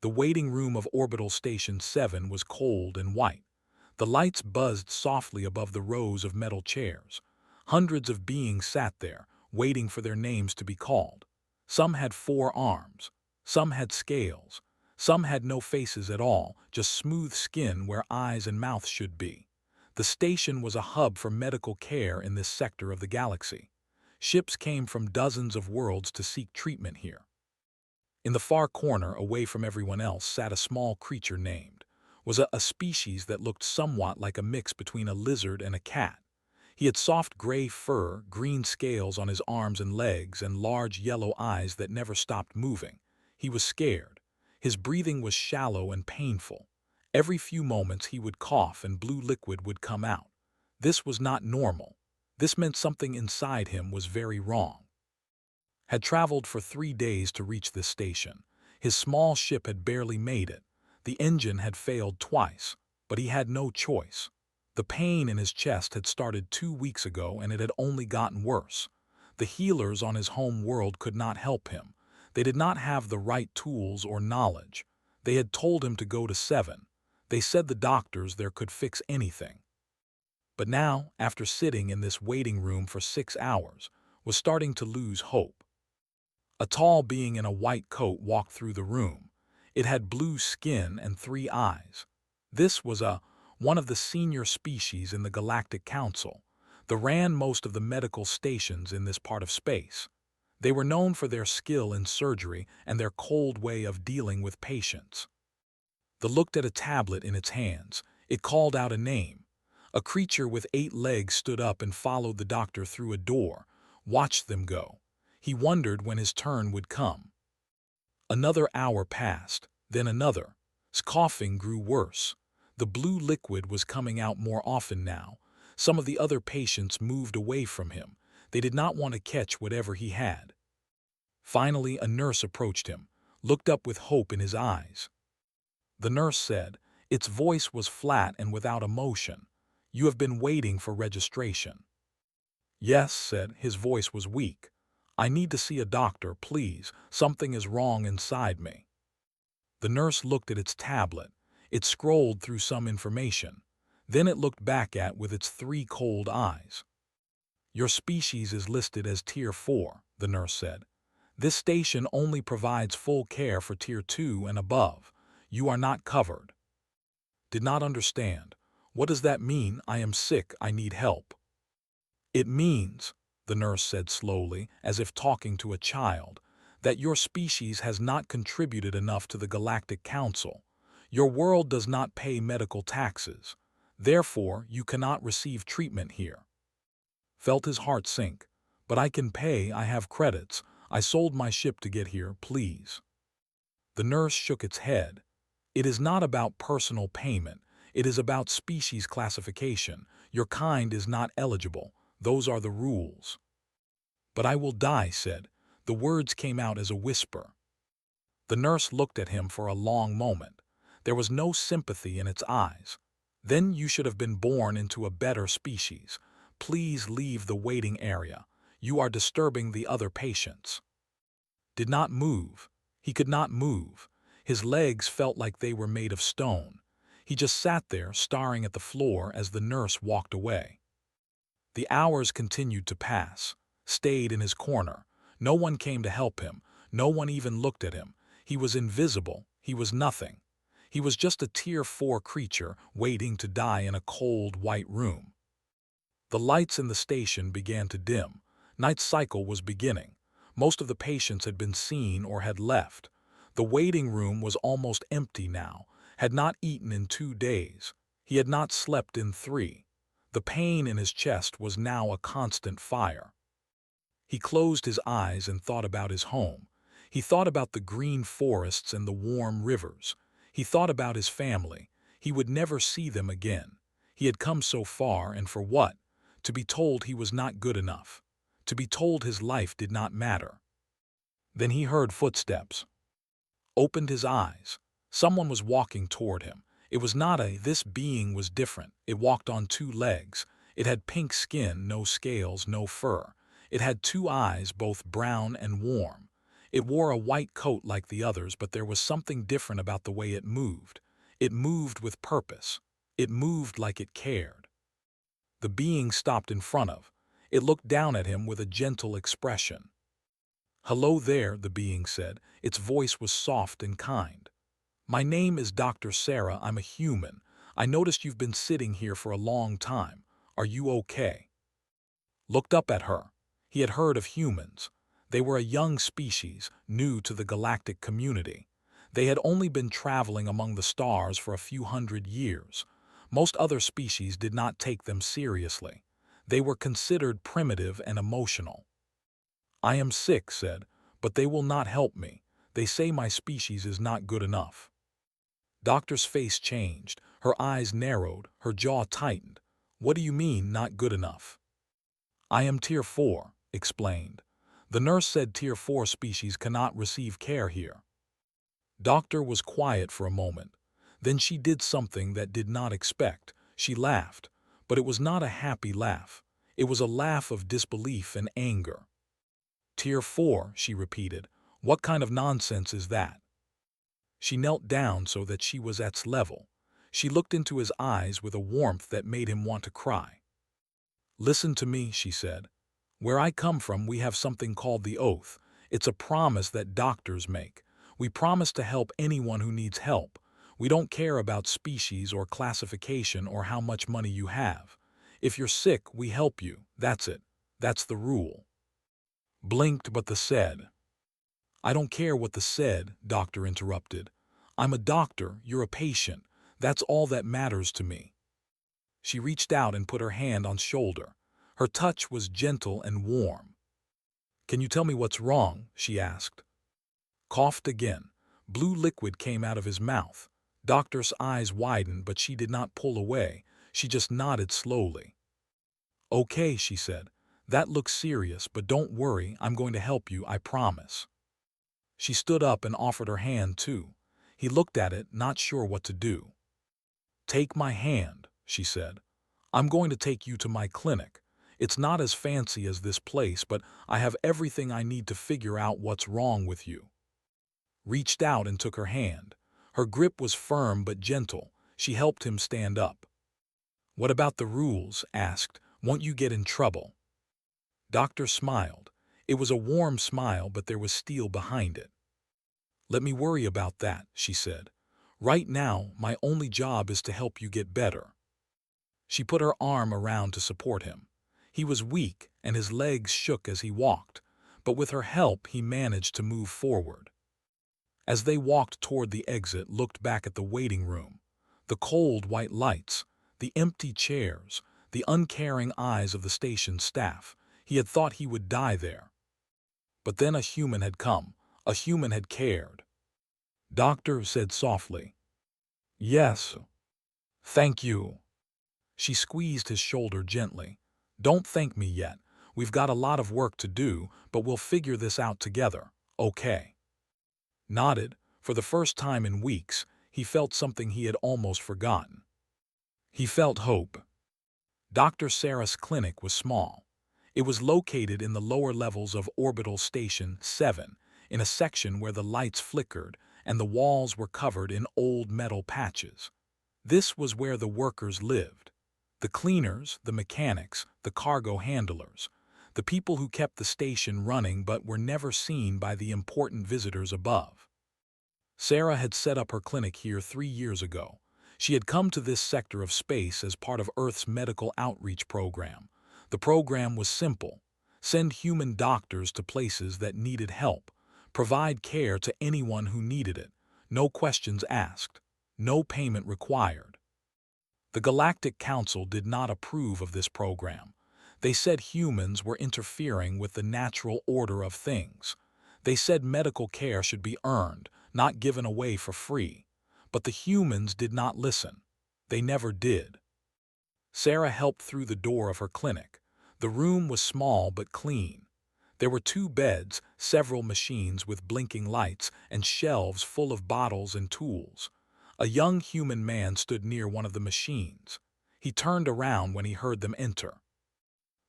The waiting room of Orbital Station 7 was cold and white. The lights buzzed softly above the rows of metal chairs. Hundreds of beings sat there, waiting for their names to be called. Some had 4 arms. Some had scales. Some had no faces at all, just smooth skin where eyes and mouths should be. The station was a hub for medical care in this sector of the galaxy. Ships came from dozens of worlds to seek treatment here. In the far corner, away from everyone else, sat a small creature named. Was a species that looked somewhat like a mix between a lizard and a cat. He had soft gray fur, green scales on his arms and legs, and large yellow eyes that never stopped moving. He was scared. His breathing was shallow and painful. Every few moments he would cough and blue liquid would come out. This was not normal. This meant something inside him was very wrong. Had traveled for 3 days to reach this station. His small ship had barely made it. The engine had failed twice, but he had no choice. The pain in his chest had started 2 weeks ago and it had only gotten worse. The healers on his home world could not help him. They did not have the right tools or knowledge. They had told him to go to 7. They said the doctors there could fix anything. But now, after sitting in this waiting room for 6 hours, was starting to lose hope. A tall being in a white coat walked through the room. It had blue skin and 3 eyes. This was one of the senior species in the Galactic Council. They ran most of the medical stations in this part of space. They were known for their skill in surgery and their cold way of dealing with patients. They looked at a tablet in its hands. It called out a name. A creature with 8 legs stood up and followed the doctor through a door, watched them go. He wondered when his turn would come. Another hour passed, then another. His coughing grew worse. The blue liquid was coming out more often now. Some of the other patients moved away from him. They did not want to catch whatever he had. Finally, a nurse approached him, looked up with hope in his eyes. The nurse said, its voice was flat and without emotion, "You have been waiting for registration." "Yes," said, his voice was weak. "I need to see a doctor, please. Something is wrong inside me." The nurse looked at its tablet. It scrolled through some information. Then it looked back at with its 3 cold eyes. "Your species is listed as Tier 4, the nurse said. "This station only provides full care for Tier 2 and above. You are not covered." "Did not understand. What does that mean? I am sick, I need help." "It means," the nurse said slowly, as if talking to a child, "that your species has not contributed enough to the Galactic Council. Your world does not pay medical taxes. Therefore, you cannot receive treatment here." Felt his heart sink. "But I can pay, I have credits. I sold my ship to get here, please." The nurse shook its head. "It is not about personal payment. It is about species classification. Your kind is not eligible. Those are the rules." "But I will die," said. The words came out as a whisper. The nurse looked at him for a long moment. There was no sympathy in its eyes. "Then you should have been born into a better species. Please leave the waiting area. You are disturbing the other patients." Did not move. He could not move. His legs felt like they were made of stone. He just sat there, staring at the floor as the nurse walked away. The hours continued to pass, stayed in his corner. No one came to help him. No one even looked at him. He was invisible. He was nothing. He was just a Tier 4 creature waiting to die in a cold, white room. The lights in the station began to dim. Night's cycle was beginning. Most of the patients had been seen or had left. The waiting room was almost empty now. Had not eaten in 2 days. He had not slept in 3. The pain in his chest was now a constant fire. He closed his eyes and thought about his home. He thought about the green forests and the warm rivers. He thought about his family. He would never see them again. He had come so far, and for what? To be told he was not good enough. To be told his life did not matter. Then he heard footsteps. Opened his eyes. Someone was walking toward him. It was not this being was different. It walked on 2 legs. It had pink skin, no scales, no fur. It had 2 eyes, both brown and warm. It wore a white coat like the others, but there was something different about the way it moved. It moved with purpose. It moved like it cared. The being stopped in front of. It looked down at him with a gentle expression. "Hello there," the being said. Its voice was soft and kind. "My name is Dr. Sarah. I'm a human. I noticed you've been sitting here for a long time. Are you okay?" Looked up at her. He had heard of humans. They were a young species, new to the galactic community. They had only been traveling among the stars for a few hundred years. Most other species did not take them seriously. They were considered primitive and emotional. "I am sick," said, "but they will not help me. They say my species is not good enough." Doctor's face changed. Her eyes narrowed, her jaw tightened. "What do you mean, not good enough?" "I am Tier 4, explained. "The nurse said Tier 4 species cannot receive care here." Doctor was quiet for a moment. Then she did something that did not expect. She laughed, but it was not a happy laugh. It was a laugh of disbelief and anger. "Tier 4, she repeated. "What kind of nonsense is that?" She knelt down so that she was at level. She looked into his eyes with a warmth that made him want to cry. "Listen to me," she said. "Where I come from, we have something called the Oath. It's a promise that doctors make. We promise to help anyone who needs help. We don't care about species or classification or how much money you have. If you're sick, we help you. That's it. That's the rule." Blinked, but the said. "I don't care what the said," Doctor interrupted. "I'm a doctor, you're a patient. That's all that matters to me." She reached out and put her hand on shoulder. Her touch was gentle and warm. "Can you tell me what's wrong?" she asked. Coughed again. Blue liquid came out of his mouth. Doctor's eyes widened, but she did not pull away. She just nodded slowly. "Okay," she said. "That looks serious, but don't worry, I'm going to help you, I promise." She stood up and offered her hand too. He looked at it, not sure what to do. "Take my hand," she said. "I'm going to take you to my clinic. It's not as fancy as this place, but I have everything I need to figure out what's wrong with you." Reached out and took her hand. Her grip was firm but gentle. She helped him stand up. "What about the rules?" asked. "Won't you get in trouble?" Doctor smiled. It was a warm smile, but there was steel behind it. "Let me worry about that," she said. "Right now, my only job is to help you get better." She put her arm around to support him. He was weak, and his legs shook as he walked, but with her help he managed to move forward. As they walked toward the exit, looked back at the waiting room. The cold white lights, the empty chairs, the uncaring eyes of the station staff. He had thought he would die there. But then a human had come. A human had cared. Doctor said softly, "Yes. Thank you." She squeezed his shoulder gently. "Don't thank me yet. We've got a lot of work to do, but we'll figure this out together, okay?" Nodded. For the first time in weeks, he felt something he had almost forgotten. He felt hope. Dr. Sarah's clinic was small. It was located in the lower levels of Orbital Station 7, in a section where the lights flickered and the walls were covered in old metal patches. This was where the workers lived. The cleaners, the mechanics, the cargo handlers, the people who kept the station running but were never seen by the important visitors above. Sarah had set up her clinic here 3 years ago. She had come to this sector of space as part of Earth's medical outreach program. The program was simple: send human doctors to places that needed help, provide care to anyone who needed it, no questions asked, no payment required. The Galactic Council did not approve of this program. They said humans were interfering with the natural order of things. They said medical care should be earned, not given away for free. But the humans did not listen. They never did. Sarah helped through the door of her clinic. The room was small but clean. There were 2 beds, several machines with blinking lights, and shelves full of bottles and tools. A young human man stood near one of the machines. He turned around when he heard them enter.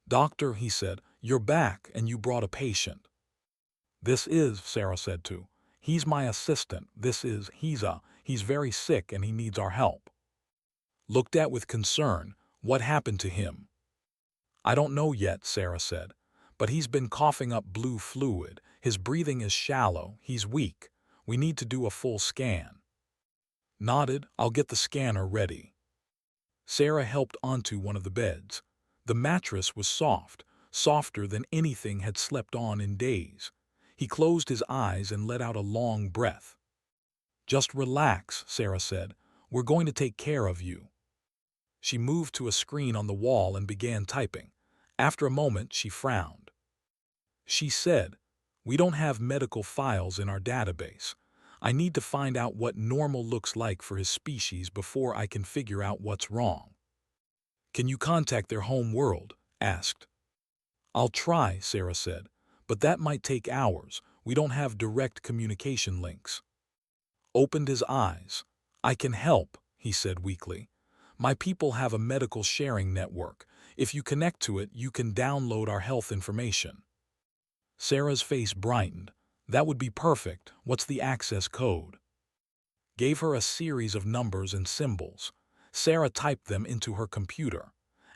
"Doctor," he said, "you're back and you brought a patient." Sarah said too. He's my assistant. He's very sick and he needs our help. Looked at with concern. What happened to him? I don't know yet, Sarah said. But he's been coughing up blue fluid. His breathing is shallow. He's weak. We need to do a full scan. Nodded. I'll get the scanner ready. Sarah helped onto one of the beds. The mattress was soft, softer than anything had slept on in days. He closed his eyes and let out a long breath. Just relax, Sarah said. We're going to take care of you. She moved to a screen on the wall and began typing. After a moment, she frowned. She said, "We don't have medical files in our database. I need to find out what normal looks like for his species before I can figure out what's wrong." "Can you contact their home world?" asked. "I'll try," Sarah said, "but that might take hours. We don't have direct communication links." Opened his eyes. "I can help," he said weakly. "My people have a medical sharing network. If you connect to it, you can download our health information." Sarah's face brightened. "That would be perfect. What's the access code?" Gave her a series of numbers and symbols. Sarah typed them into her computer.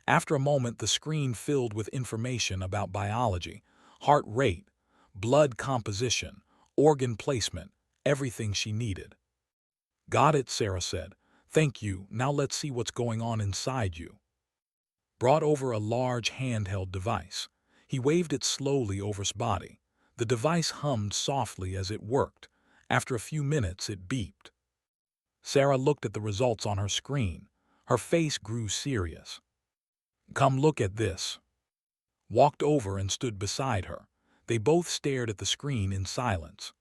After a moment, the screen filled with information about biology, heart rate, blood composition, organ placement, everything she needed. "Got it," Sarah said. "Thank you. Now let's see what's going on inside you." Brought over a large handheld device. He waved it slowly over his body. The device hummed softly as it worked. After a few minutes, it beeped. Sarah looked at the results on her screen. Her face grew serious. "Come look at this." Walked over and stood beside her. They both stared at the screen in silence.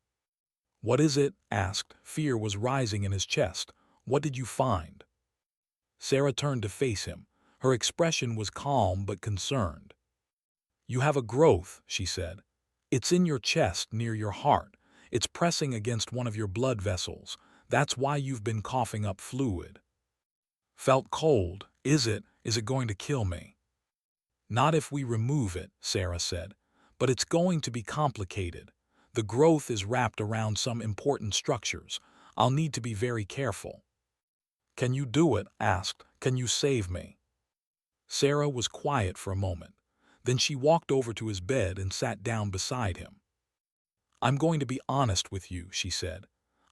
"What is it?" asked. Fear was rising in his chest. "What did you find?" Sarah turned to face him. Her expression was calm but concerned. "You have a growth," she said. "It's in your chest near your heart. It's pressing against one of your blood vessels. That's why you've been coughing up fluid." Felt cold. Is it going to kill me?" "Not if we remove it," Sarah said. "But it's going to be complicated. The growth is wrapped around some important structures. I'll need to be very careful." "Can you do it?" asked. "Can you save me?" Sarah was quiet for a moment. Then she walked over to his bed and sat down beside him. "I'm going to be honest with you," she said.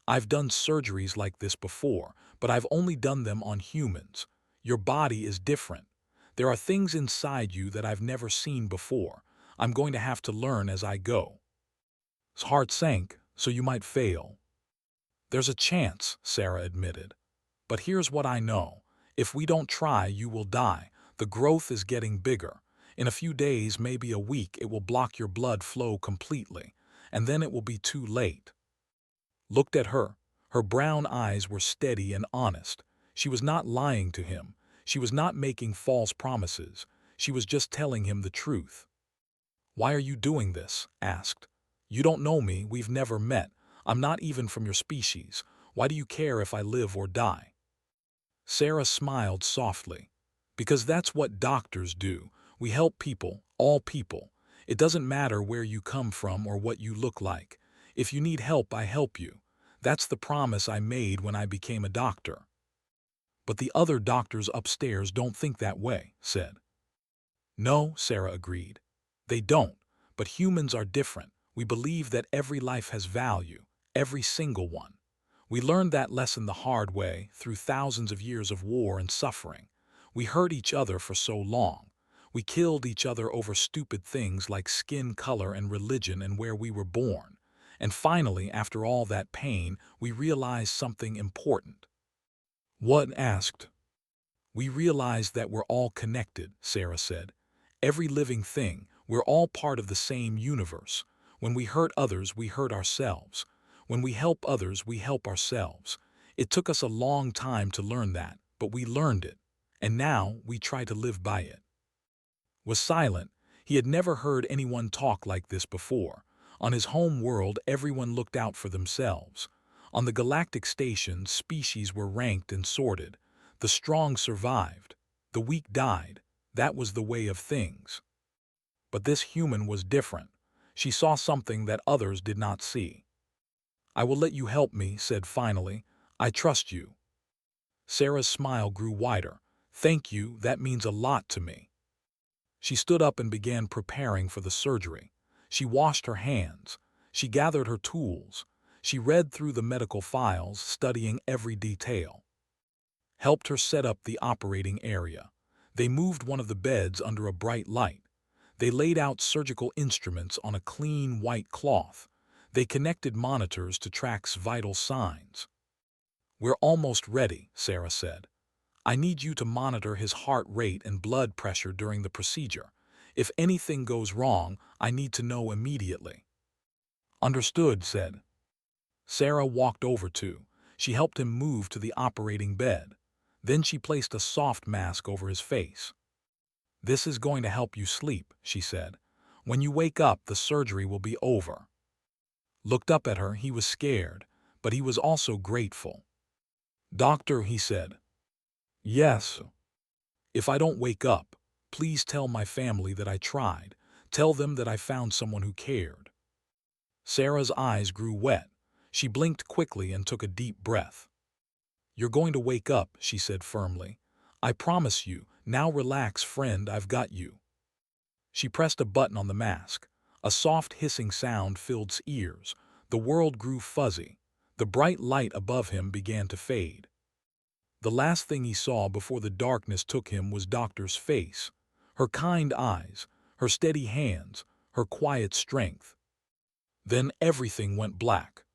"I've done surgeries like this before, but I've only done them on humans. Your body is different. There are things inside you that I've never seen before. I'm going to have to learn as I go." His heart sank, "So you might fail." "There's a chance," Sarah admitted. "But here's what I know. If we don't try, you will die. The growth is getting bigger. In a few days, maybe a week, it will block your blood flow completely, and then it will be too late." Looked at her. Her brown eyes were steady and honest. She was not lying to him. She was not making false promises. She was just telling him the truth. "Why are you doing this?" asked. "You don't know me. We've never met. I'm not even from your species. Why do you care if I live or die?" Sarah smiled softly. "Because that's what doctors do. We help people, all people. It doesn't matter where you come from or what you look like. If you need help, I help you. That's the promise I made when I became a doctor." "But the other doctors upstairs don't think that way," said. "No," Sarah agreed. "They don't. But humans are different. We believe that every life has value, every single one. We learned that lesson the hard way through thousands of years of war and suffering. We hurt each other for so long. We killed each other over stupid things like skin color and religion and where we were born. And finally, after all that pain, we realized something important." "What?" asked. "We realized that we're all connected," Sarah said. "Every living thing, we're all part of the same universe. When we hurt others, we hurt ourselves. When we help others, we help ourselves. It took us a long time to learn that, but we learned it. And now we try to live by it." Was silent. He had never heard anyone talk like this before. On his home world, everyone looked out for themselves. On the galactic station, species were ranked and sorted. The strong survived. The weak died. That was the way of things. But this human was different. She saw something that others did not see. "I will let you help me," said finally. "I trust you." Sarah's smile grew wider. "Thank you, that means a lot to me." She stood up and began preparing for the surgery. She washed her hands. She gathered her tools. She read through the medical files, studying every detail. Helped her set up the operating area. They moved one of the beds under a bright light. They laid out surgical instruments on a clean white cloth. They connected monitors to track vital signs. "We're almost ready," Sarah said. "I need you to monitor his heart rate and blood pressure during the procedure. If anything goes wrong, I need to know immediately." "Understood," said. Sarah walked over to. She helped him move to the operating bed. Then she placed a soft mask over his face. "This is going to help you sleep," she said. "When you wake up, the surgery will be over." Looked up at her, he was scared, but he was also grateful. "Doctor," he said. "Yes." "If I don't wake up, please tell my family that I tried. Tell them that I found someone who cared." Sarah's eyes grew wet. She blinked quickly and took a deep breath. "You're going to wake up," she said firmly. "I promise you. Now relax, friend, I've got you." She pressed a button on the mask. A soft hissing sound filled his ears. The world grew fuzzy. The bright light above him began to fade. The last thing he saw before the darkness took him was Doctor's face, her kind eyes, her steady hands, her quiet strength. Then everything went black.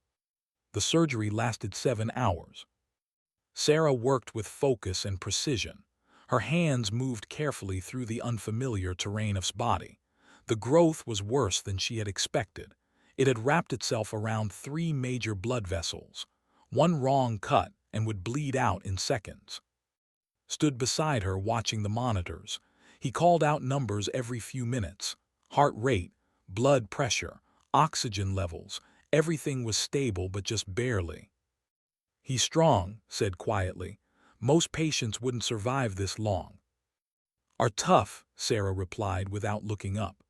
The surgery lasted 7 hours. Sarah worked with focus and precision. Her hands moved carefully through the unfamiliar terrain of his body. The growth was worse than she had expected. It had wrapped itself around 3 major blood vessels. One wrong cut and would bleed out in seconds. Stood beside her watching the monitors. He called out numbers every few minutes. Heart rate, blood pressure, oxygen levels, everything was stable but just barely. "He's strong," said quietly. "Most patients wouldn't survive this long." "Are tough," Sarah replied without looking up.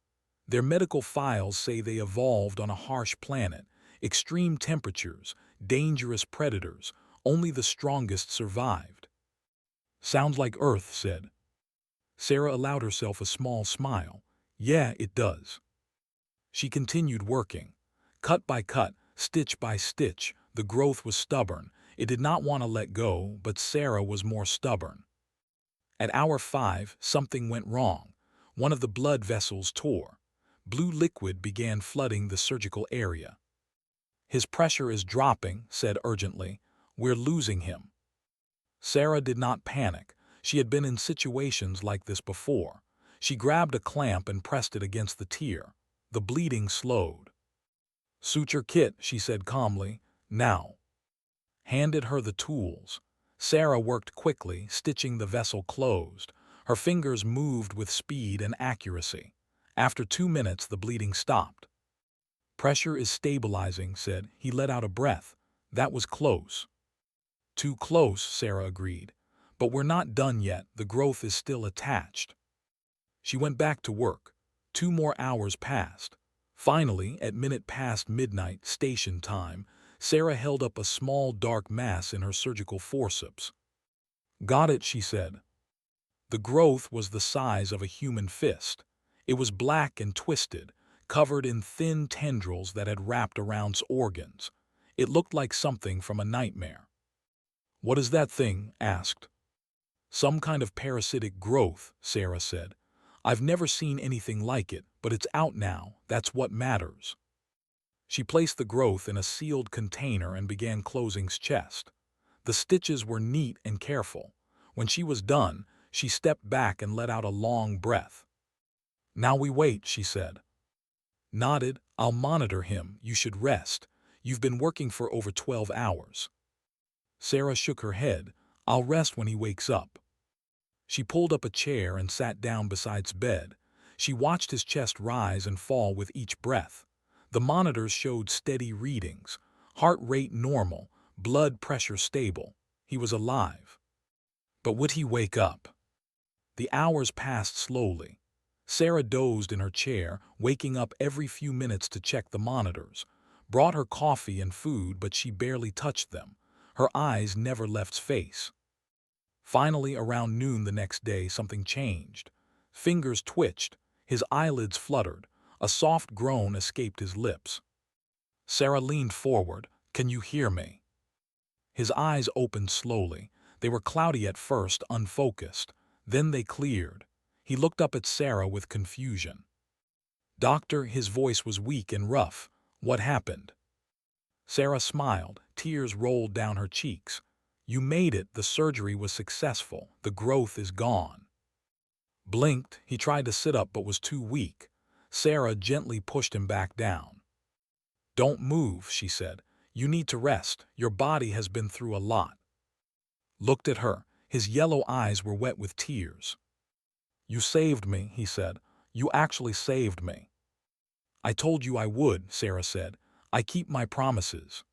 "Their medical files say they evolved on a harsh planet, extreme temperatures, dangerous predators. Only the strongest survived." "Sounds like Earth," said. Sarah allowed herself a small smile. "Yeah, it does." She continued working. Cut by cut, stitch by stitch, the growth was stubborn. It did not want to let go, but Sarah was more stubborn. At hour 5, something went wrong. One of the blood vessels tore. Blue liquid began flooding the surgical area. "His pressure is dropping," said urgently. "We're losing him." Sarah did not panic. She had been in situations like this before. She grabbed a clamp and pressed it against the tear. The bleeding slowed. "Suture kit," she said calmly. "Now." Handed her the tools. Sarah worked quickly, stitching the vessel closed. Her fingers moved with speed and accuracy. After 2 minutes, the bleeding stopped. "Pressure is stabilizing," said. He let out a breath. "That was close." "Too close," Sarah agreed. "But we're not done yet. The growth is still attached." She went back to work. 2 more hours passed. Finally, at minute past midnight, station time, Sarah held up a small dark mass in her surgical forceps. "Got it," she said. The growth was the size of a human fist. It was black and twisted, covered in thin tendrils that had wrapped around its organs. It looked like something from a nightmare. "What is that thing?" asked. "Some kind of parasitic growth," Sarah said. "I've never seen anything like it, but it's out now. That's what matters." She placed the growth in a sealed container and began closing its chest. The stitches were neat and careful. When she was done, she stepped back and let out a long breath. "Now we wait," she said. Nodded. "I'll monitor him. You should rest. You've been working for over 12 hours. Sarah shook her head. "I'll rest when he wakes up." She pulled up a chair and sat down beside his bed. She watched his chest rise and fall with each breath. The monitors showed steady readings. Heart rate normal, blood pressure stable. He was alive. But would he wake up? The hours passed slowly. Sarah dozed in her chair, waking up every few minutes to check the monitors. Brought her coffee and food, but she barely touched them. Her eyes never left face. Finally, around noon the next day, something changed. Fingers twitched, his eyelids fluttered, a soft groan escaped his lips. Sarah leaned forward. "Can you hear me?" His eyes opened slowly. They were cloudy at first, unfocused. Then they cleared. He looked up at Sarah with confusion. "Doctor," his voice was weak and rough. "What happened?" Sarah smiled. Tears rolled down her cheeks. "You made it. The surgery was successful. The growth is gone." Blinked. He tried to sit up but was too weak. Sarah gently pushed him back down. "Don't move," she said. "You need to rest. Your body has been through a lot." Looked at her. His yellow eyes were wet with tears. "You saved me," he said. "You actually saved me." "I told you I would," Sarah said. "I keep my promises."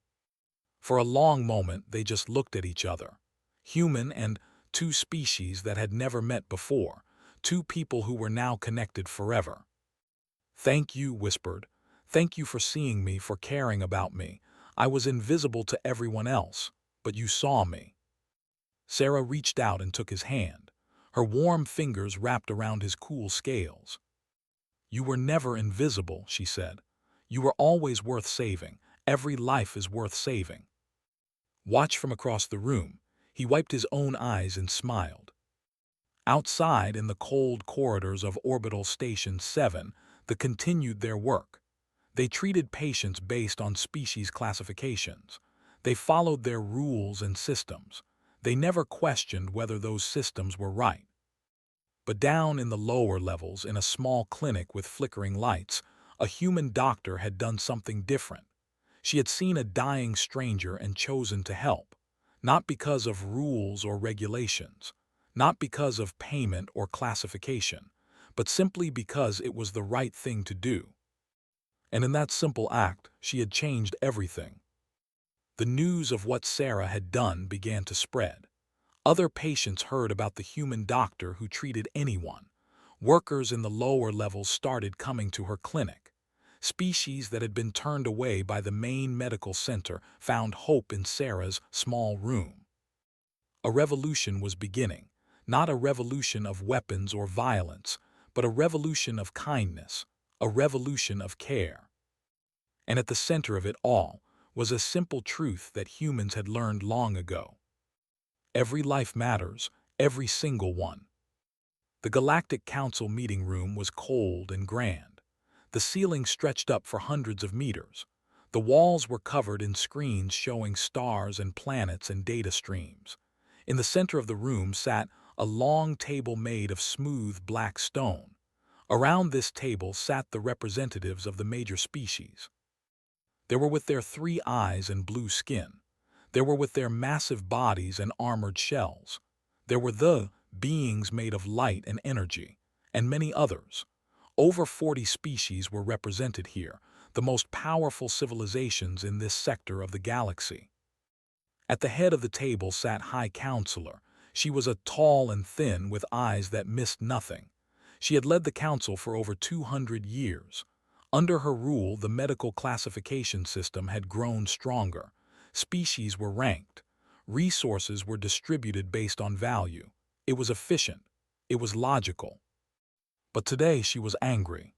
For a long moment they just looked at each other. Human and two species that had never met before. Two people who were now connected forever. "Thank you," whispered. "Thank you for seeing me, for caring about me. I was invisible to everyone else, but you saw me." Sarah reached out and took his hand. Her warm fingers wrapped around his cool scales. "You were never invisible," she said. "You were always worth saving. Every life is worth saving." Watch from across the room. He wiped his own eyes and smiled. Outside, in the cold corridors of Orbital Station 7, they continued their work. They treated patients based on species classifications. They followed their rules and systems. They never questioned whether those systems were right. But down in the lower levels, in a small clinic with flickering lights, a human doctor had done something different. She had seen a dying stranger and chosen to help, not because of rules or regulations, not because of payment or classification, but simply because it was the right thing to do. And in that simple act, she had changed everything. The news of what Sarah had done began to spread. Other patients heard about the human doctor who treated anyone. Workers in the lower levels started coming to her clinic. Species that had been turned away by the main medical center found hope in Sarah's small room. A revolution was beginning, not a revolution of weapons or violence, but a revolution of kindness, a revolution of care. And at the center of it all was a simple truth that humans had learned long ago. Every life matters, every single one. The Galactic Council meeting room was cold and grand. The ceiling stretched up for hundreds of meters. The walls were covered in screens showing stars and planets and data streams. In the center of the room sat a long table made of smooth black stone. Around this table sat the representatives of the major species. They were with their 3 eyes and blue skin. There were with their massive bodies and armored shells. There were the beings made of light and energy, and many others. Over 40 species were represented here, the most powerful civilizations in this sector of the galaxy. At the head of the table sat High Counselor. She was a tall and thin with eyes that missed nothing. She had led the council for over 200 years. Under her rule, the medical classification system had grown stronger. Species were ranked. Resources were distributed based on value. It was efficient. It was logical. But today she was angry.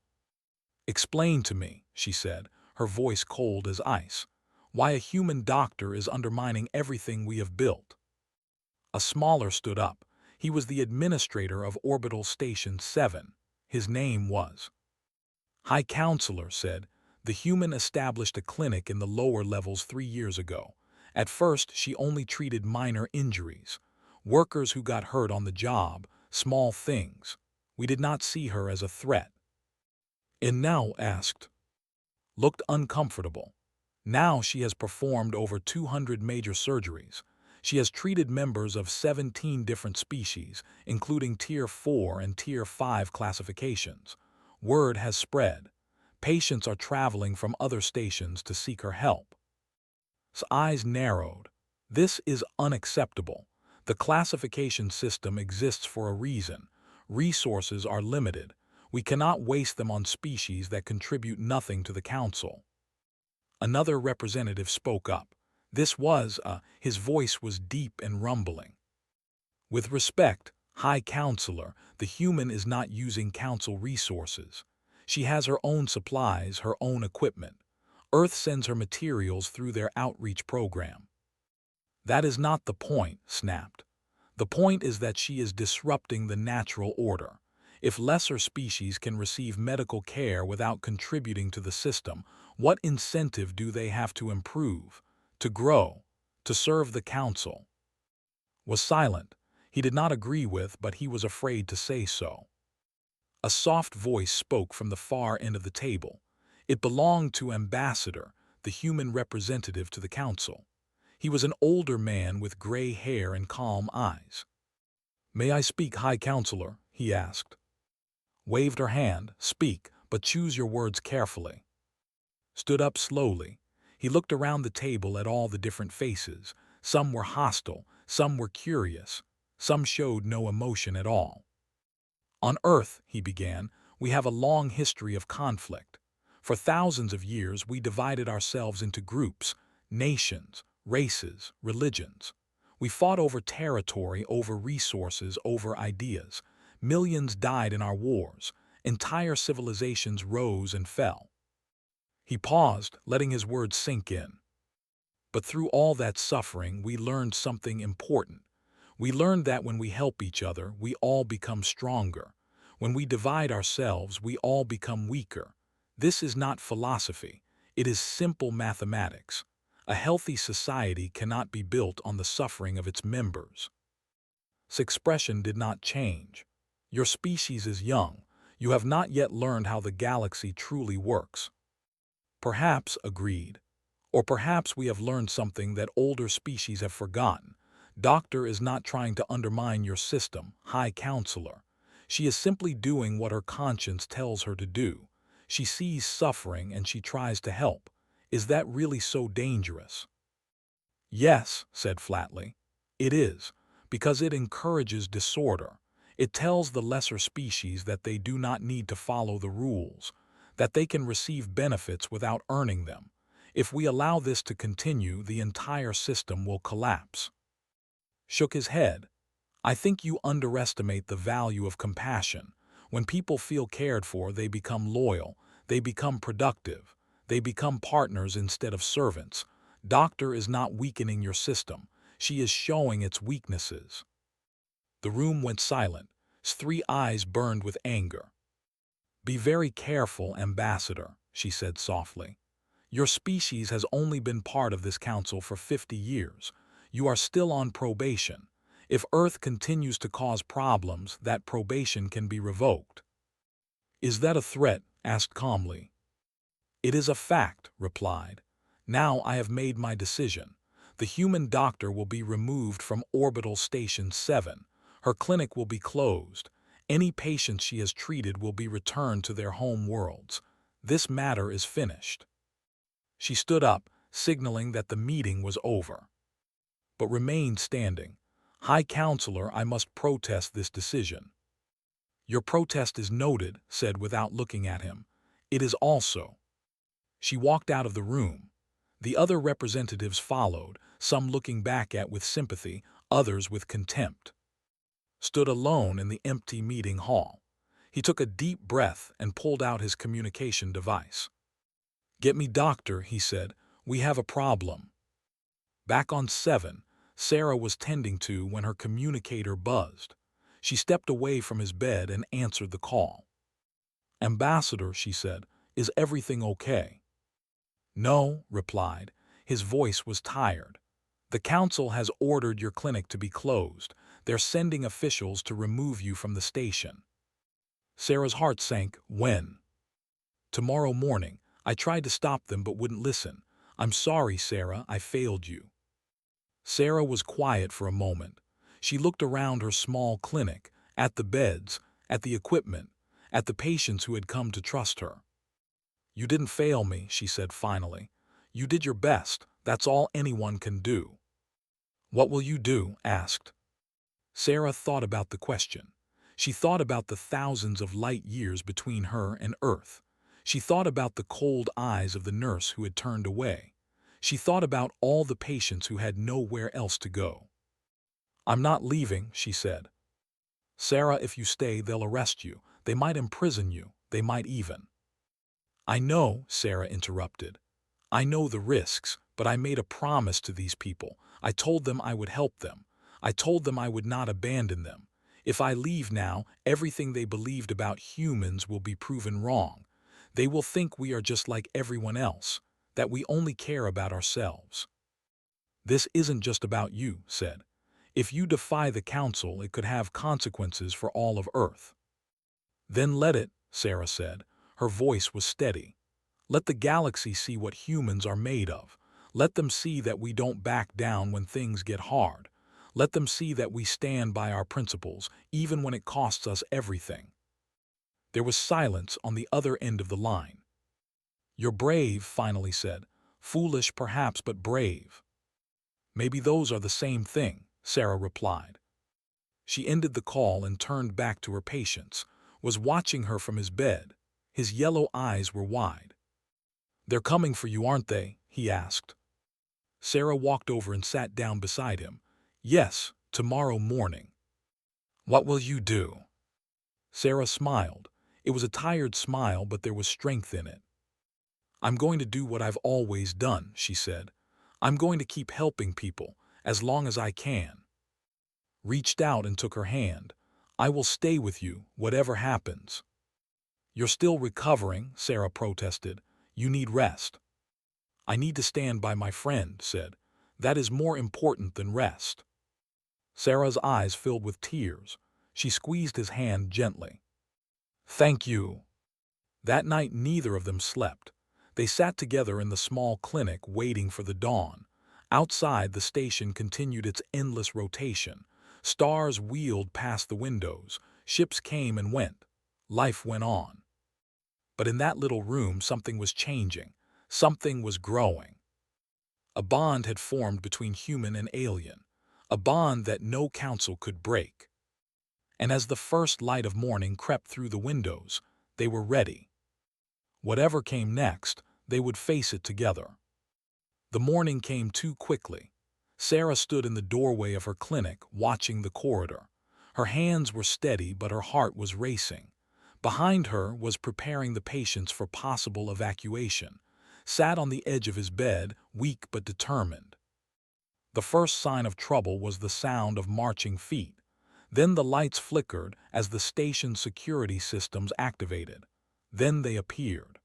"Explain to me," she said, her voice cold as ice, "why a human doctor is undermining everything we have built." A smaller stood up. He was the administrator of Orbital Station 7. His name was High Counselor said, "The human established a clinic in the lower levels 3 years ago. At first, she only treated minor injuries. Workers who got hurt on the job, small things. We did not see her as a threat." And now looked uncomfortable. Now she has performed over 200 major surgeries. She has treated members of 17 different species, including Tier 4 and Tier 5 classifications. Word has spread. Patients are traveling from other stations to seek her help. His eyes narrowed. This is unacceptable. The classification system exists for a reason. Resources are limited. We cannot waste them on species that contribute nothing to the Council. Another representative spoke up. His voice was deep and rumbling. With respect, High Counselor, the human is not using Council resources. She has her own supplies, her own equipment. Earth sends her materials through their outreach program. That is not the point, snapped. The point is that she is disrupting the natural order. If lesser species can receive medical care without contributing to the system, what incentive do they have to improve, to grow, to serve the Council? Was silent. He did not agree with, but he was afraid to say so. A soft voice spoke from the far end of the table. It belonged to Ambassador, the human representative to the Council. He was an older man with gray hair and calm eyes. "May I speak, High Counselor?" he asked. Waved her hand. "Speak, but choose your words carefully." Stood up slowly. He looked around the table at all the different faces. Some were hostile, some were curious, some showed no emotion at all. "On Earth," he began, "we have a long history of conflict. For thousands of years we divided ourselves into groups, nations, races, religions. We fought over territory, over resources, over ideas. Millions died in our wars. Entire civilizations rose and fell." He paused, letting his words sink in. "But through all that suffering, we learned something important. We learned that when we help each other, we all become stronger. When we divide ourselves, we all become weaker. This is not philosophy. It is simple mathematics. A healthy society cannot be built on the suffering of its members." His expression did not change. "Your species is young. You have not yet learned how the galaxy truly works." "Perhaps," agreed. "Or perhaps we have learned something that older species have forgotten. Doctor is not trying to undermine your system, High Counselor. She is simply doing what her conscience tells her to do. She sees suffering and she tries to help. Is that really so dangerous?" "Yes," said flatly. "It is, because it encourages disorder. It tells the lesser species that they do not need to follow the rules, that they can receive benefits without earning them. If we allow this to continue, the entire system will collapse." Shook his head. "I think you underestimate the value of compassion. When people feel cared for, they become loyal, they become productive, they become partners instead of servants. Doctor is not weakening your system. She is showing its weaknesses." The room went silent. His three eyes burned with anger. "Be very careful, Ambassador," she said softly. "Your species has only been part of this council for 50 years. You are still on probation. If Earth continues to cause problems, that probation can be revoked." "Is that a threat?" asked calmly. "It is a fact," replied. "Now I have made my decision. The human doctor will be removed from Orbital Station 7. Her clinic will be closed. Any patients she has treated will be returned to their home worlds. This matter is finished." She stood up, signaling that the meeting was over, but remained standing. "High Counselor, I must protest this decision." "Your protest is noted," said without looking at him. "It is also." She walked out of the room. The other representatives followed, some looking back with sympathy, others with contempt. Stood alone in the empty meeting hall. He took a deep breath and pulled out his communication device. "Get me Doctor," he said. "We have a problem." Back on 7, Sarah was tending to when her communicator buzzed. She stepped away from his bed and answered the call. "Ambassador," she said, "is everything okay?" "No," replied. His voice was tired. "The council has ordered your clinic to be closed. They're sending officials to remove you from the station." Sarah's heart sank. "When?" "Tomorrow morning. I tried to stop them but wouldn't listen. I'm sorry, Sarah, I failed you." Sarah was quiet for a moment. She looked around her small clinic, at the beds, at the equipment, at the patients who had come to trust her. "You didn't fail me," she said finally. "You did your best. That's all anyone can do." "What will you do?" asked. Sarah thought about the question. She thought about the thousands of light years between her and Earth. She thought about the cold eyes of the nurse who had turned away. She thought about all the patients who had nowhere else to go. "I'm not leaving," she said. "Sarah, if you stay, they'll arrest you. They might imprison you. They might even—" "I know," Sarah interrupted. "I know the risks, but I made a promise to these people. I told them I would help them. I told them I would not abandon them. If I leave now, everything they believed about humans will be proven wrong. They will think we are just like everyone else, that we only care about ourselves." "This isn't just about you," said. "If you defy the council, it could have consequences for all of Earth." "Then let it," Sarah said. Her voice was steady. "Let the galaxy see what humans are made of. Let them see that we don't back down when things get hard. Let them see that we stand by our principles, even when it costs us everything." There was silence on the other end of the line. "You're brave," finally said. "Foolish perhaps, but brave." "Maybe those are the same thing," Sarah replied. She ended the call and turned back to her patients, was watching her from his bed. His yellow eyes were wide. "They're coming for you, aren't they?" he asked. Sarah walked over and sat down beside him. "Yes, tomorrow morning." "What will you do?" Sarah smiled. It was a tired smile, but there was strength in it. "I'm going to do what I've always done," she said. "I'm going to keep helping people, as long as I can." Reached out and took her hand. "I will stay with you, whatever happens." "You're still recovering," Sarah protested. "You need rest." "I need to stand by my friend," said. "That is more important than rest." Sarah's eyes filled with tears. She squeezed his hand gently. "Thank you." That night neither of them slept. They sat together in the small clinic waiting for the dawn. Outside, the station continued its endless rotation. Stars wheeled past the windows. Ships came and went. Life went on. But in that little room something was changing. Something was growing. A bond had formed between human and alien. A bond that no council could break. And as the first light of morning crept through the windows, they were ready. Whatever came next, they would face it together. The morning came too quickly. Sarah stood in the doorway of her clinic, watching the corridor. Her hands were steady, but her heart was racing. Behind her was preparing the patients for possible evacuation. Sat on the edge of his bed, weak but determined. The first sign of trouble was the sound of marching feet. Then the lights flickered as the station's security systems activated. Then they appeared.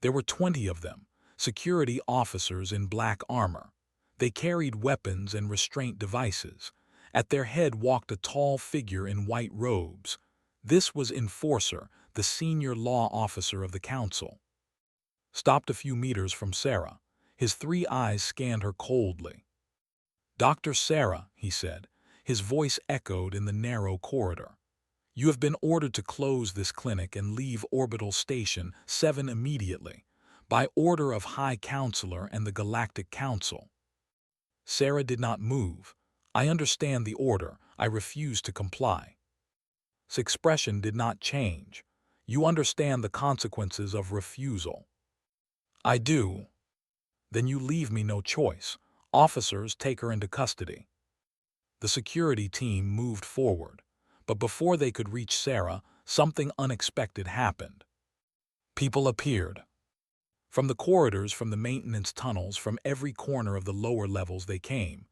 There were 20 of them, security officers in black armor. They carried weapons and restraint devices. At their head walked a tall figure in white robes. This was Enforcer, the senior law officer of the council. Stopped a few meters from Sarah. His 3 eyes scanned her coldly. "Dr. Sarah," he said. His voice echoed in the narrow corridor. "You have been ordered to close this clinic and leave Orbital Station 7 immediately, by order of High Counselor and the Galactic Council." Sarah did not move. "I understand the order. I refuse to comply." His expression did not change. "You understand the consequences of refusal." "I do." "Then you leave me no choice. Officers, take her into custody." The security team moved forward. But before they could reach Sarah, something unexpected happened. People appeared. From the corridors, from the maintenance tunnels, from every corner of the lower levels they came.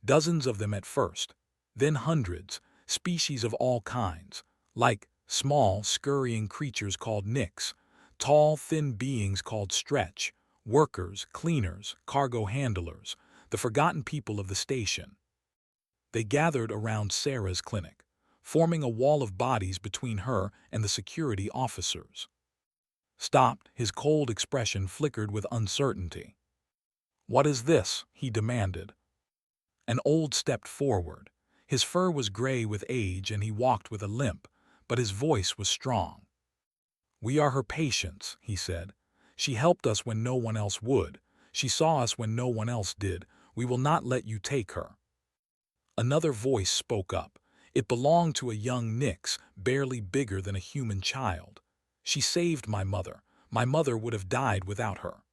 Dozens of them at first, then hundreds, species of all kinds, like small, scurrying creatures called Nicks, tall, thin beings called Stretch, workers, cleaners, cargo handlers, the forgotten people of the station. They gathered around Sarah's clinic, forming a wall of bodies between her and the security officers. Stopped, his cold expression flickered with uncertainty. "What is this?" he demanded. An old stepped forward. His fur was gray with age and he walked with a limp, but his voice was strong. "We are her patients," he said. "She helped us when no one else would. She saw us when no one else did. We will not let you take her." Another voice spoke up. It belonged to a young Nyx, barely bigger than a human child. She saved my mother. My mother would have died without her.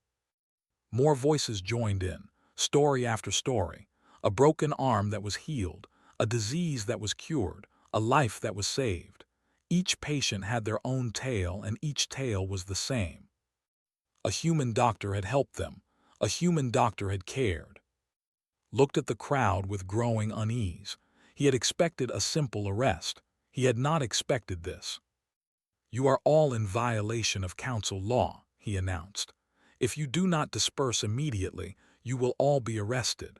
More voices joined in, story after story. A broken arm that was healed, a disease that was cured, a life that was saved. Each patient had their own tale, and each tale was the same. A human doctor had helped them. A human doctor had cared. Looked at the crowd with growing unease. He had expected a simple arrest. He had not expected this. "You are all in violation of council law," he announced. "If you do not disperse immediately, you will all be arrested."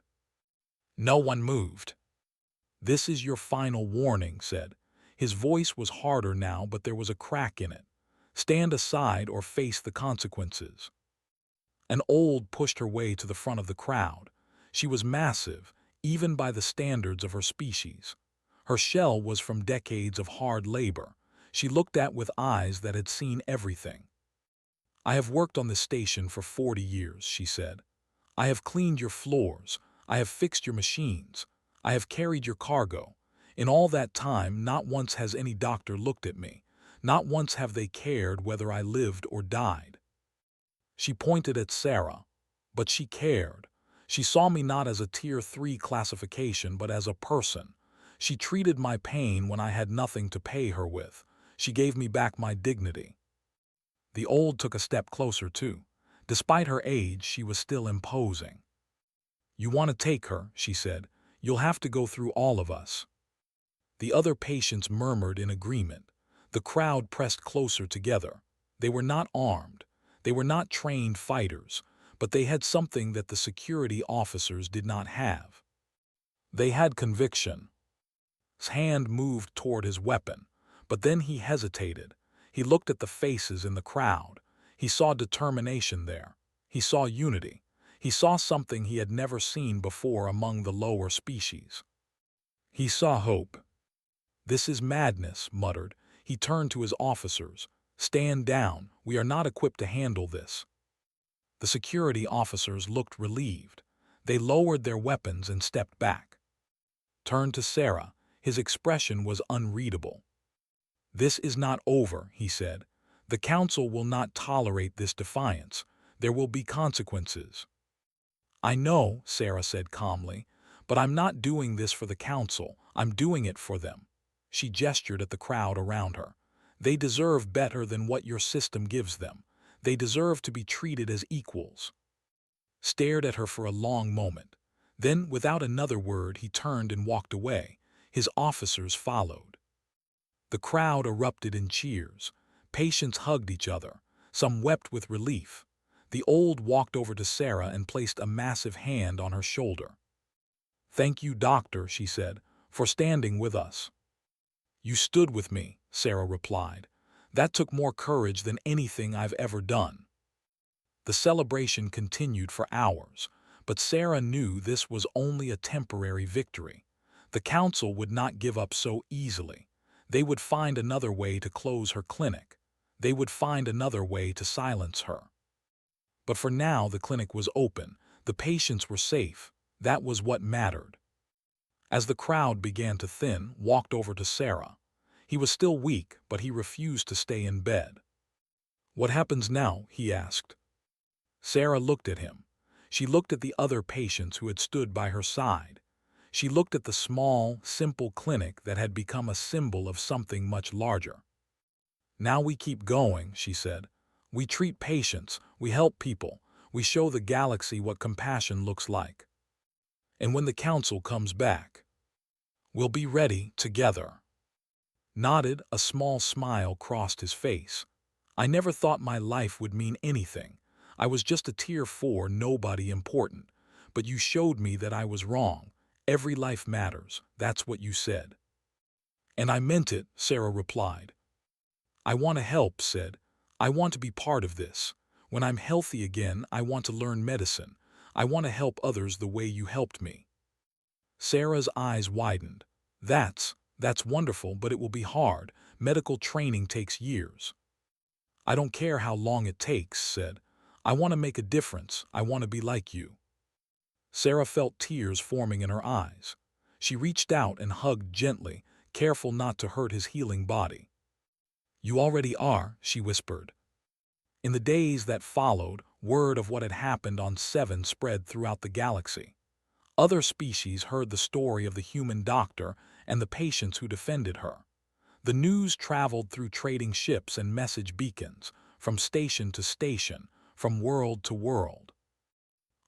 No one moved. "This is your final warning," said. His voice was harder now, but there was a crack in it. "Stand aside or face the consequences." An old pushed her way to the front of the crowd. She was massive, even by the standards of her species. Her shell was from decades of hard labor. She looked at with eyes that had seen everything. "I have worked on this station for 40 years, she said. "I have cleaned your floors. I have fixed your machines. I have carried your cargo. In all that time, not once has any doctor looked at me. Not once have they cared whether I lived or died." She pointed at Sarah. But she cared. She saw me not as a Tier 3 classification, but as a person. She treated my pain when I had nothing to pay her with. She gave me back my dignity. The old took a step closer too. Despite her age, she was still imposing. "You want to take her," she said. "You'll have to go through all of us." The other patients murmured in agreement. The crowd pressed closer together. They were not armed. They were not trained fighters, but they had something that the security officers did not have. They had conviction. His hand moved toward his weapon, but then he hesitated. He looked at the faces in the crowd. He saw determination there. He saw unity. He saw something he had never seen before among the lower species. He saw hope. "This is madness," muttered. He turned to his officers. "Stand down. We are not equipped to handle this." The security officers looked relieved. They lowered their weapons and stepped back. Turned to Sarah. His expression was unreadable. "This is not over," he said. "The council will not tolerate this defiance. There will be consequences." "I know," Sarah said calmly, "but I'm not doing this for the council. I'm doing it for them." She gestured at the crowd around her. "They deserve better than what your system gives them. They deserve to be treated as equals." Stared at her for a long moment. Then, without another word, he turned and walked away. His officers followed. The crowd erupted in cheers. Patients hugged each other. Some wept with relief. The old walked over to Sarah and placed a massive hand on her shoulder. "Thank you, doctor," she said, "for standing with us." "You stood with me," Sarah replied. "That took more courage than anything I've ever done." The celebration continued for hours, but Sarah knew this was only a temporary victory. The council would not give up so easily. They would find another way to close her clinic. They would find another way to silence her. But for now the clinic was open. The patients were safe. That was what mattered. As the crowd began to thin, walked over to Sarah. He was still weak, but he refused to stay in bed. "What happens now?" he asked. Sarah looked at him. She looked at the other patients who had stood by her side. She looked at the small, simple clinic that had become a symbol of something much larger. "Now we keep going," she said. "We treat patients, we help people, we show the galaxy what compassion looks like. And when the council comes back, we'll be ready together." Nodded, a small smile crossed his face. "I never thought my life would mean anything. I was just a Tier 4 nobody important. But you showed me that I was wrong. Every life matters, that's what you said." "And I meant it," Sarah replied. "I want to help," said. "I want to be part of this. When I'm healthy again, I want to learn medicine. I want to help others the way you helped me." Sarah's eyes widened. That's wonderful, but it will be hard. Medical training takes years." "I don't care how long it takes," said. "I want to make a difference. I want to be like you." Sarah felt tears forming in her eyes. She reached out and hugged gently, careful not to hurt his healing body. "You already are," she whispered. In the days that followed, word of what had happened on Seven spread throughout the galaxy. Other species heard the story of the human doctor and the patients who defended her. The news traveled through trading ships and message beacons, from station to station, from world to world.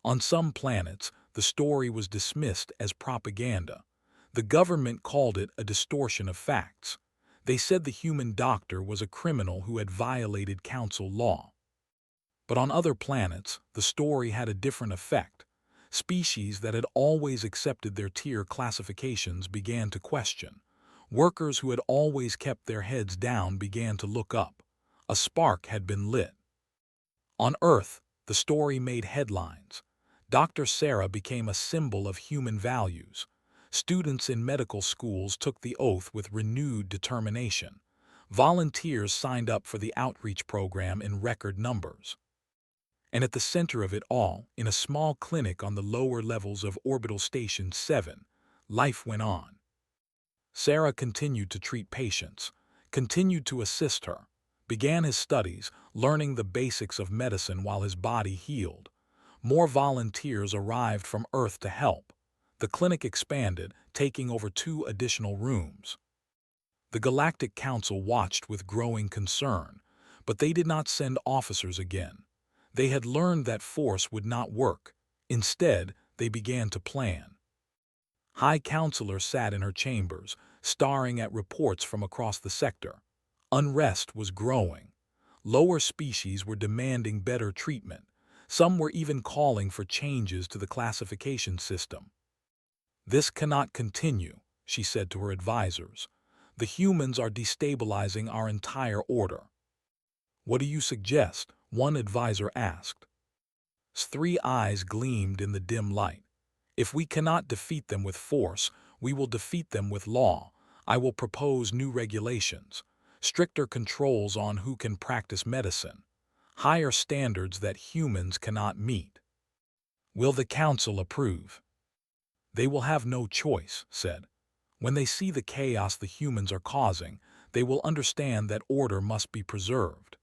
On some planets, the story was dismissed as propaganda. The government called it a distortion of facts. They said the human doctor was a criminal who had violated council law. But on other planets, the story had a different effect. Species that had always accepted their tier classifications began to question. Workers who had always kept their heads down began to look up. A spark had been lit. On Earth, the story made headlines. Dr. Sarah became a symbol of human values. Students in medical schools took the oath with renewed determination. Volunteers signed up for the outreach program in record numbers. And at the center of it all, in a small clinic on the lower levels of Orbital Station 7, life went on. Sarah continued to treat patients, continued to assist her, began his studies, learning the basics of medicine while his body healed. More volunteers arrived from Earth to help. The clinic expanded, taking over 2 additional rooms. The Galactic Council watched with growing concern, but they did not send officers again. They had learned that force would not work. Instead, they began to plan. High Counselor sat in her chambers, staring at reports from across the sector. Unrest was growing. Lower species were demanding better treatment. Some were even calling for changes to the classification system. "This cannot continue," she said to her advisors. "The humans are destabilizing our entire order." "What do you suggest?" one advisor asked. 3 eyes gleamed in the dim light. "If we cannot defeat them with force, we will defeat them with law. I will propose new regulations, stricter controls on who can practice medicine, higher standards that humans cannot meet." "Will the council approve?" "They will have no choice," said. "When they see the chaos the humans are causing, they will understand that order must be preserved."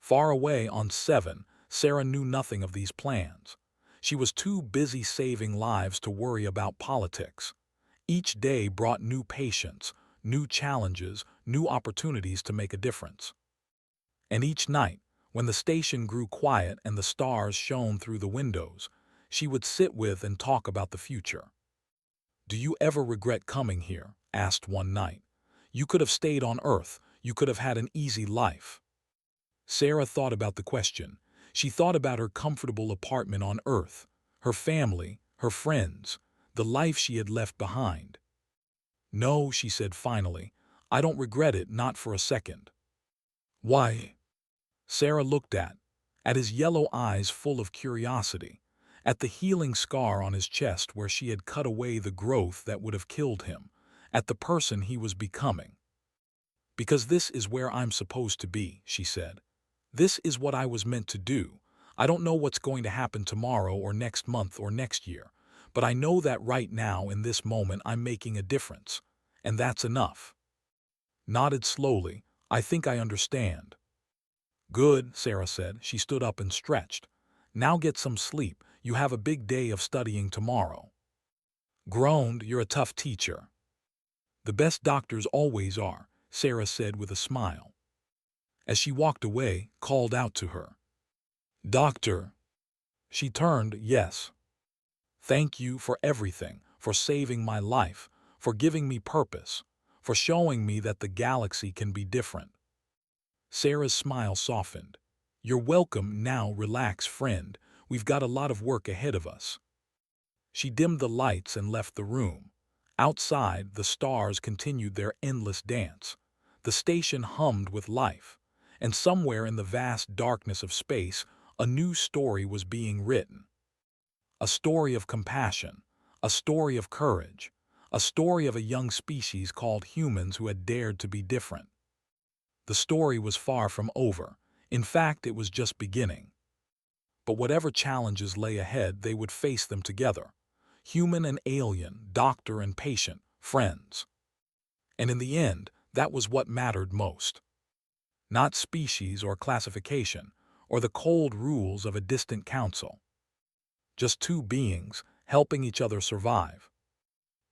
Far away on Seven, Sarah knew nothing of these plans. She was too busy saving lives to worry about politics. Each day brought new patients, new challenges, new opportunities to make a difference. And each night, when the station grew quiet and the stars shone through the windows, she would sit with and talk about the future. "Do you ever regret coming here?" asked one night. "You could have stayed on Earth. You could have had an easy life." Sarah thought about the question. She thought about her comfortable apartment on Earth, her family, her friends, the life she had left behind. "No," she said finally, "I don't regret it, not for a second." "Why?" Sarah looked at his yellow eyes full of curiosity, at the healing scar on his chest where she had cut away the growth that would have killed him, at the person he was becoming. "Because this is where I'm supposed to be," she said. "This is what I was meant to do. I don't know what's going to happen tomorrow or next month or next year, but I know that right now in this moment I'm making a difference, and that's enough." Nodded slowly. "I think I understand." "Good," Sarah said. She stood up and stretched. "Now get some sleep. You have a big day of studying tomorrow." Groaned, "You're a tough teacher." "The best doctors always are," Sarah said with a smile. As she walked away, called out to her, "Doctor." She turned, "Yes." "Thank you for everything, for saving my life, for giving me purpose, for showing me that the galaxy can be different." Sarah's smile softened. "You're welcome. Now relax, friend. We've got a lot of work ahead of us." She dimmed the lights and left the room. Outside, the stars continued their endless dance. The station hummed with life, and somewhere in the vast darkness of space, a new story was being written. A story of compassion, a story of courage, a story of a young species called humans who had dared to be different. The story was far from over. In fact, it was just beginning. But whatever challenges lay ahead, they would face them together. Human and alien, doctor and patient, friends. And in the end, that was what mattered most. Not species or classification, or the cold rules of a distant council. Just two beings helping each other survive.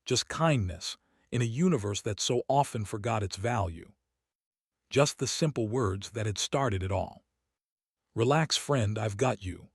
Just kindness in a universe that so often forgot its value. Just the simple words that had started it all. Relax, friend, I've got you.